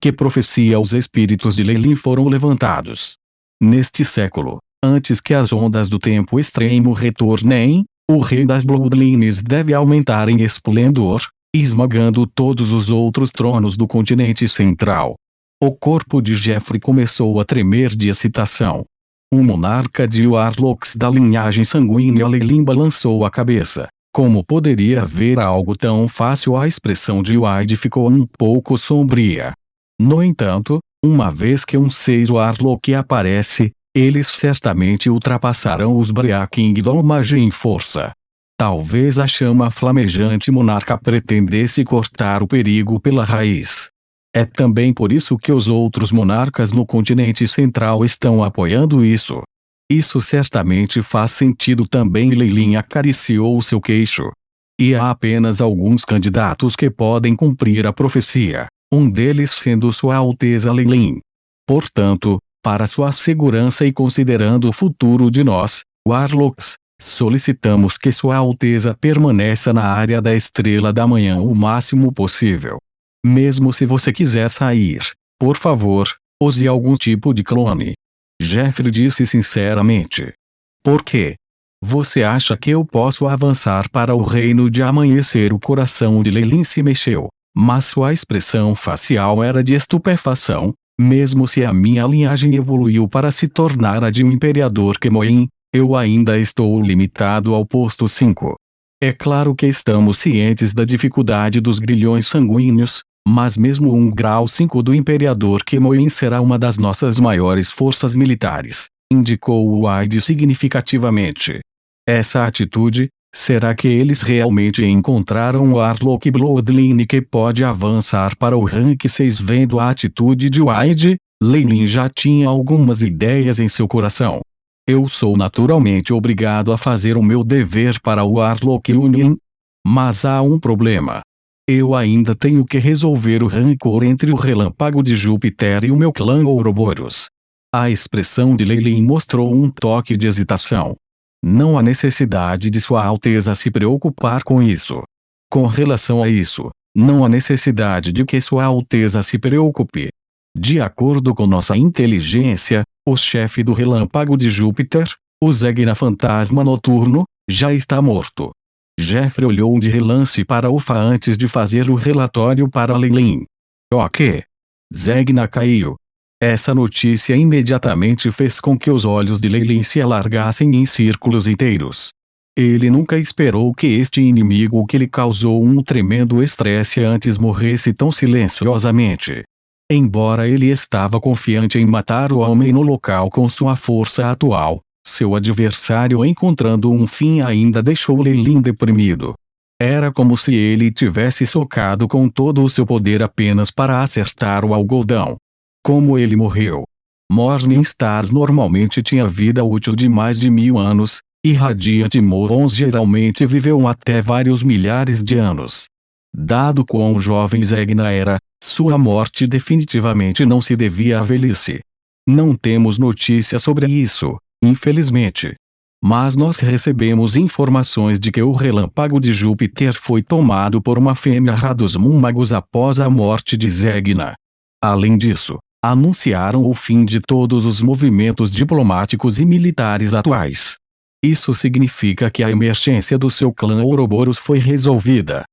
que proficia os espíritos de Leilin foram levantados. Neste século, antes que as ondas do tempo extremo retornem, o rei das Bloodlines deve aumentar em esplendor, esmagando todos os outros tronos do continente central. O corpo de Jeffrey começou a tremer de excitação. O monarca de Warlocks da linhagem sanguínea Leilin balançou a cabeça. Como poderia haver algo tão fácil? A expressão de Wide ficou um pouco sombria. No entanto, uma vez que um 6 Warlock aparece, eles certamente ultrapassarão os Brea Kingdom Mage em força. Talvez a chama flamejante monarca pretendesse cortar o perigo pela raiz. É também por isso que os outros monarcas no continente central estão apoiando isso. Isso certamente faz sentido também. Leilin acariciou seu queixo. E há apenas alguns candidatos que podem cumprir a profecia, um deles sendo Sua Alteza Leilin. Portanto, para sua segurança e considerando o futuro de nós, Warlocks, solicitamos que Sua Alteza permaneça na área da Estrela da Manhã o máximo possível. Mesmo se você quiser sair, por favor, use algum tipo de clone. Jeffrey disse sinceramente. Por quê? Você acha que eu posso avançar para o reino de amanhecer? O coração de Leilin se mexeu, mas sua expressão facial era de estupefação. Mesmo se a minha linhagem evoluiu para se tornar a de um imperador Kemoin, eu ainda estou limitado ao posto 5. É claro que estamos cientes da dificuldade dos grilhões sanguíneos, mas mesmo um grau 5 do imperador Kemoin será uma das nossas maiores forças militares, indicou Wide significativamente. Essa atitude, será que eles realmente encontraram o Warlock Bloodline que pode avançar para o rank 6? Vendo a atitude de Wide, Leilin já tinha algumas ideias em seu coração. Eu sou naturalmente obrigado a fazer o meu dever para o Warlock Union. Mas há um problema. Eu ainda tenho que resolver o rancor entre o Relâmpago de Júpiter e o meu clã Ouroboros. A expressão de Leilin mostrou um toque de hesitação. Não há necessidade de Sua Alteza se preocupar com isso. Com relação a isso, não há necessidade de que Sua Alteza se preocupe. De acordo com nossa inteligência, o chefe do Relâmpago de Júpiter, o Zegna Fantasma Noturno, já está morto. Jeffrey olhou de relance para Ufa antes de fazer o relatório para Leilin. Ok. Zegna caiu. Essa notícia imediatamente fez com que os olhos de Leilin se alargassem em círculos inteiros. Ele nunca esperou que este inimigo que lhe causou um tremendo estresse antes morresse tão silenciosamente. Embora ele estava confiante em matar o homem no local com sua força atual, seu adversário encontrando um fim ainda deixou Leilin deprimido. Era como se ele tivesse socado com todo o seu poder apenas para acertar o algodão. Como ele morreu? Morningstar normalmente tinha vida útil de mais de 1000 anos, e Radiant Morons geralmente viveu até vários milhares de anos. Dado quão jovem Zegna era, sua morte definitivamente não se devia à velhice. Não temos notícia sobre isso, infelizmente. Mas nós recebemos informações de que o Relâmpago de Júpiter foi tomado por uma fêmea dos Múmagos após a morte de Zegna. Além disso, anunciaram o fim de todos os movimentos diplomáticos e militares atuais. Isso significa que a emergência do seu clã Ouroboros foi resolvida.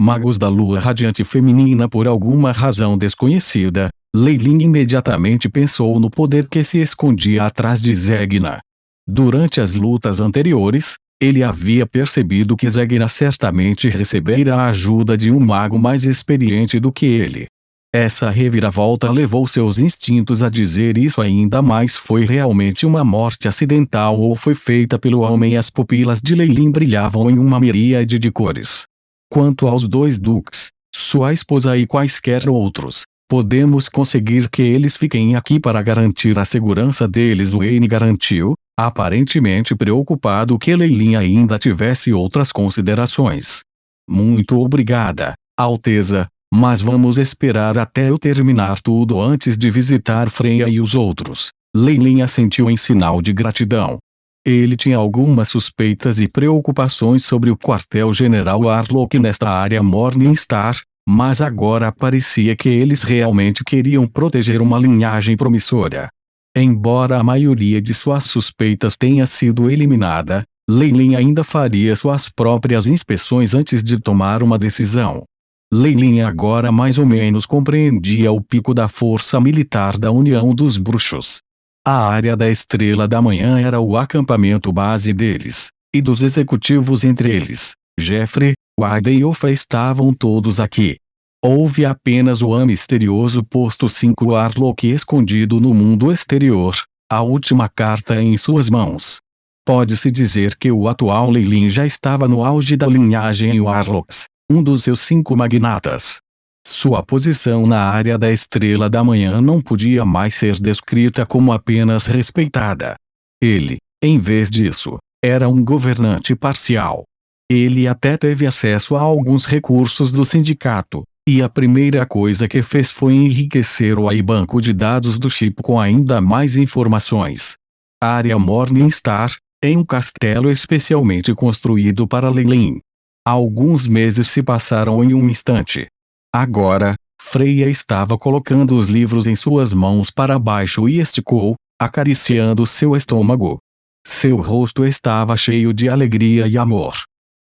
Magos da Lua Radiante Feminina. Por alguma razão desconhecida, Leilin imediatamente pensou no poder que se escondia atrás de Zegna. Durante as lutas anteriores, ele havia percebido que Zegna certamente recebera a ajuda de um mago mais experiente do que ele. Essa reviravolta levou seus instintos a dizer isso ainda mais. Foi realmente uma morte acidental ou foi feita pelo homem? As pupilas de Leilin brilhavam em uma miríade de cores. Quanto aos dois duques, sua esposa e quaisquer outros, podemos conseguir que eles fiquem aqui para garantir a segurança deles. Wayne garantiu, aparentemente preocupado que Leilin ainda tivesse outras considerações. Muito obrigada, Alteza, mas vamos esperar até eu terminar tudo antes de visitar Freya e os outros. Leilin assentiu em sinal de gratidão. Ele tinha algumas suspeitas e preocupações sobre o quartel-general Warlock nesta área Morningstar, mas agora parecia que eles realmente queriam proteger uma linhagem promissora. Embora a maioria de suas suspeitas tenha sido eliminada, Lei Lin ainda faria suas próprias inspeções antes de tomar uma decisão. Lei Lin agora mais ou menos compreendia o pico da força militar da União dos Bruxos. A área da Estrela da Manhã era o acampamento base deles, e dos executivos entre eles. Jeffrey, Wade e Ofa estavam todos aqui. Houve apenas o misterioso posto 5 Warlock escondido no mundo exterior, a última carta em suas mãos. Pode-se dizer que o atual Lei Lin já estava no auge da linhagem Warlocks, um dos seus 5 magnatas. Sua posição na área da Estrela da Manhã não podia mais ser descrita como apenas respeitada. Ele, em vez disso, era um governante parcial. Ele até teve acesso a alguns recursos do sindicato, e a primeira coisa que fez foi enriquecer o banco de dados do chip com ainda mais informações. Área Morningstar, em um castelo especialmente construído para Lei Lin. Alguns meses se passaram em um instante. Agora, Freya estava colocando os livros em suas mãos para baixo e esticou, acariciando seu estômago. Seu rosto estava cheio de alegria e amor.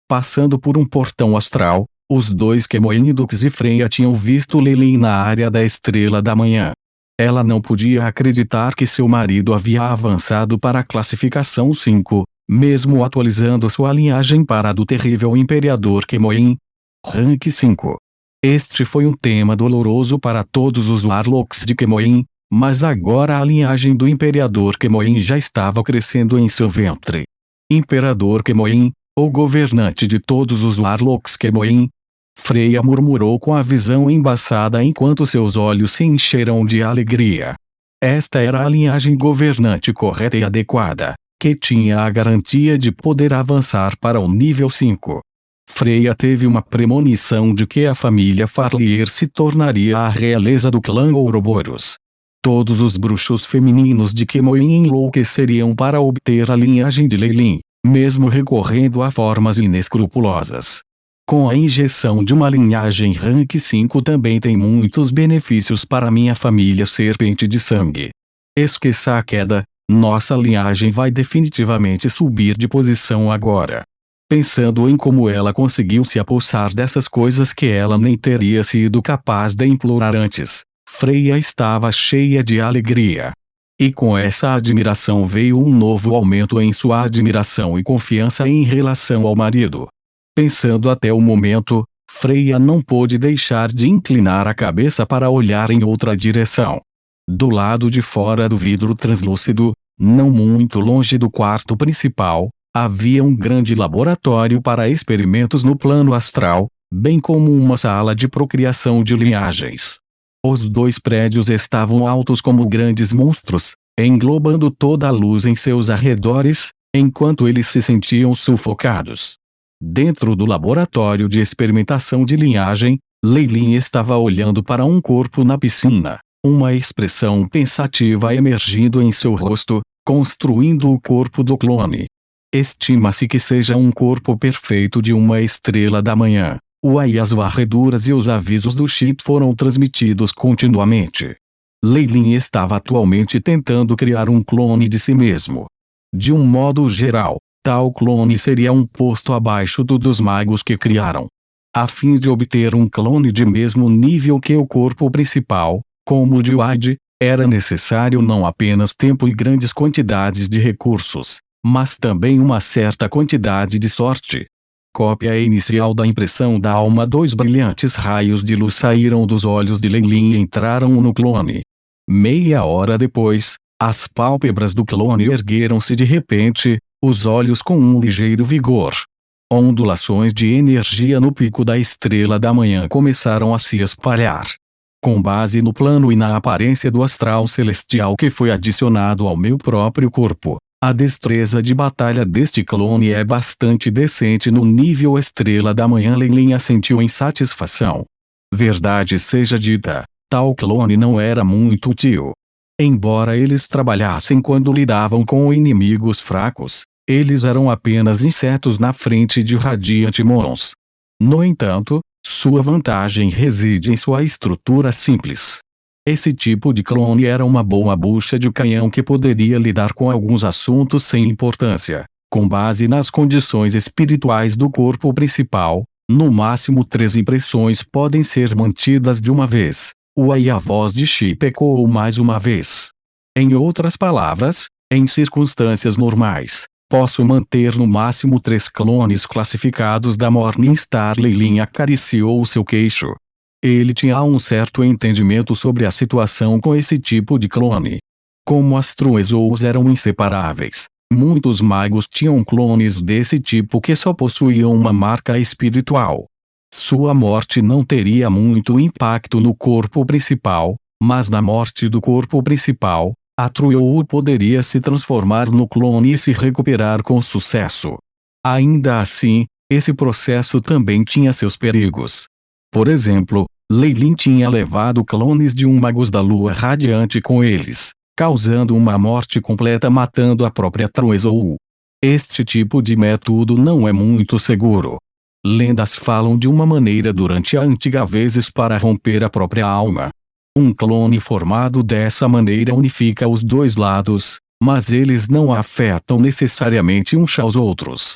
Passando por um portão astral, os dois Kemoindux e Freya tinham visto Lei Lin na área da Estrela da Manhã. Ela não podia acreditar que seu marido havia avançado para a classificação 5, mesmo atualizando sua linhagem para a do terrível Imperador Kemoin. Rank 5. Este foi um tema doloroso para todos os Warlocks de Kemoin, mas agora a linhagem do Imperador Kemoin já estava crescendo em seu ventre. Imperador Kemoin, o governante de todos os Warlocks Kemoin. Freya murmurou com a visão embaçada enquanto seus olhos se encheram de alegria. Esta era a linhagem governante correta e adequada, que tinha a garantia de poder avançar para o nível 5. Freya teve uma premonição de que a família Farlier se tornaria a realeza do clã Ouroboros. Todos os bruxos femininos de Kemoin enlouqueceriam para obter a linhagem de Lei Lin, mesmo recorrendo a formas inescrupulosas. Com a injeção de uma linhagem rank 5 também tem muitos benefícios para minha família serpente de sangue. Esqueça a queda, nossa linhagem vai definitivamente subir de posição agora. Pensando em como ela conseguiu se apossar dessas coisas que ela nem teria sido capaz de implorar antes, Freya estava cheia de alegria. E com essa admiração veio um novo aumento em sua admiração e confiança em relação ao marido. Pensando até o momento, Freya não pôde deixar de inclinar a cabeça para olhar em outra direção. Do lado de fora do vidro translúcido, não muito longe do quarto principal, havia um grande laboratório para experimentos no plano astral, bem como uma sala de procriação de linhagens. Os dois prédios estavam altos como grandes monstros, englobando toda a luz em seus arredores, enquanto eles se sentiam sufocados. Dentro do laboratório de experimentação de linhagem, Lei Lin estava olhando para um corpo na piscina, uma expressão pensativa emergindo em seu rosto, construindo o corpo do clone. Estima-se que seja um corpo perfeito de uma estrela da manhã. As varreduras e os avisos do chip foram transmitidos continuamente. Lei Lin estava atualmente tentando criar um clone de si mesmo. De um modo geral, tal clone seria um posto abaixo do dos magos que criaram. A fim de obter um clone de mesmo nível que o corpo principal, como o de Wade, era necessário não apenas tempo e grandes quantidades de recursos, mas também uma certa quantidade de sorte. Cópia inicial da impressão da alma. 2 brilhantes raios de luz saíram dos olhos de Lei Lin e entraram no clone. Meia hora depois, as pálpebras do clone ergueram-se de repente, os olhos com um ligeiro vigor. Ondulações de energia no pico da estrela da manhã começaram a se espalhar. Com base no plano e na aparência do astral celestial que foi adicionado ao meu próprio corpo, a destreza de batalha deste clone é bastante decente no nível estrela da manhã. Lei Lin assentiu em satisfação. Verdade seja dita, tal clone não era muito útil. Embora eles trabalhassem quando lidavam com inimigos fracos, eles eram apenas insetos na frente de Radiant Mons. No entanto, Sua vantagem reside em sua estrutura simples. Esse tipo de clone era uma boa bucha de canhão que poderia lidar com alguns assuntos sem importância, com base nas condições espirituais do corpo principal. No máximo 3 impressões podem ser mantidas de uma vez. E a voz de Chip ecoou mais uma vez. Em outras palavras, em circunstâncias normais, posso manter no máximo 3 clones classificados da Morningstar. Leilin acariciou seu queixo. Ele tinha um certo entendimento sobre a situação com esse tipo de clone. Como as Truezous eram inseparáveis, muitos magos tinham clones desse tipo que só possuíam uma marca espiritual. Sua morte não teria muito impacto no corpo principal, mas na morte do corpo principal, a Truezou poderia se transformar no clone e se recuperar com sucesso. Ainda assim, esse processo também tinha seus perigos. Por exemplo, Leilin tinha levado clones de um magus da Lua Radiante com eles, causando uma morte completa matando a própria Truezou. Este tipo de método não é muito seguro. Lendas falam de uma maneira durante a antiga vezes para romper a própria alma. Um clone formado dessa maneira unifica os dois lados, mas eles não afetam necessariamente uns aos outros.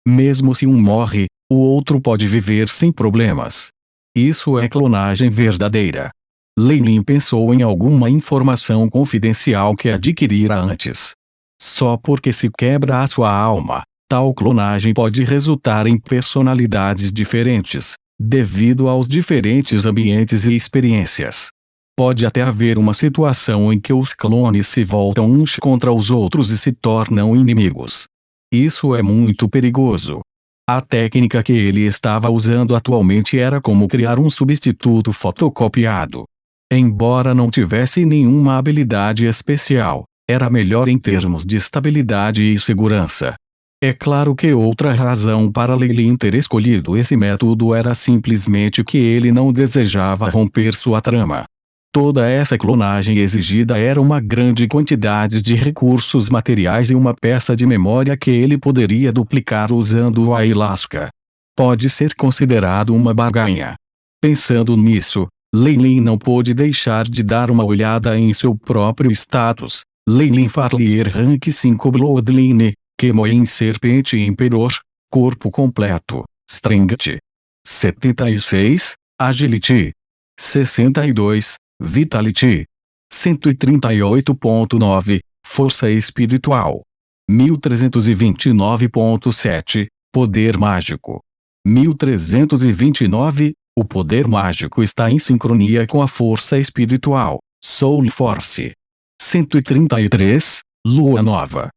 Mesmo se um morre, o outro pode viver sem problemas. Isso é clonagem verdadeira. Leilin pensou em alguma informação confidencial que adquirira antes. Só porque se quebra a sua alma, tal clonagem pode resultar em personalidades diferentes, devido aos diferentes ambientes e experiências. Pode até haver uma situação em que os clones se voltam uns contra os outros e se tornam inimigos. Isso é muito perigoso. A técnica que ele estava usando atualmente era como criar um substituto fotocopiado. Embora não tivesse nenhuma habilidade especial, era melhor em termos de estabilidade e segurança. É claro que outra razão para Leilin ter escolhido esse método era simplesmente que ele não desejava romper sua trama. Toda essa clonagem exigida era uma grande quantidade de recursos materiais e uma peça de memória que ele poderia duplicar usando o Ayahuasca. Pode ser considerado uma barganha. Pensando nisso, Leilin não pôde deixar de dar uma olhada em seu próprio status. Leilin Farlier Rank 5 Bloodline, Kemoin Serpente Imperor, Corpo Completo, Strength 76, Agility 62, Vitality 138.9, Força Espiritual 1329.7, Poder Mágico 1329. O poder mágico está em sincronia com a força espiritual, Soul Force 133, Lua Nova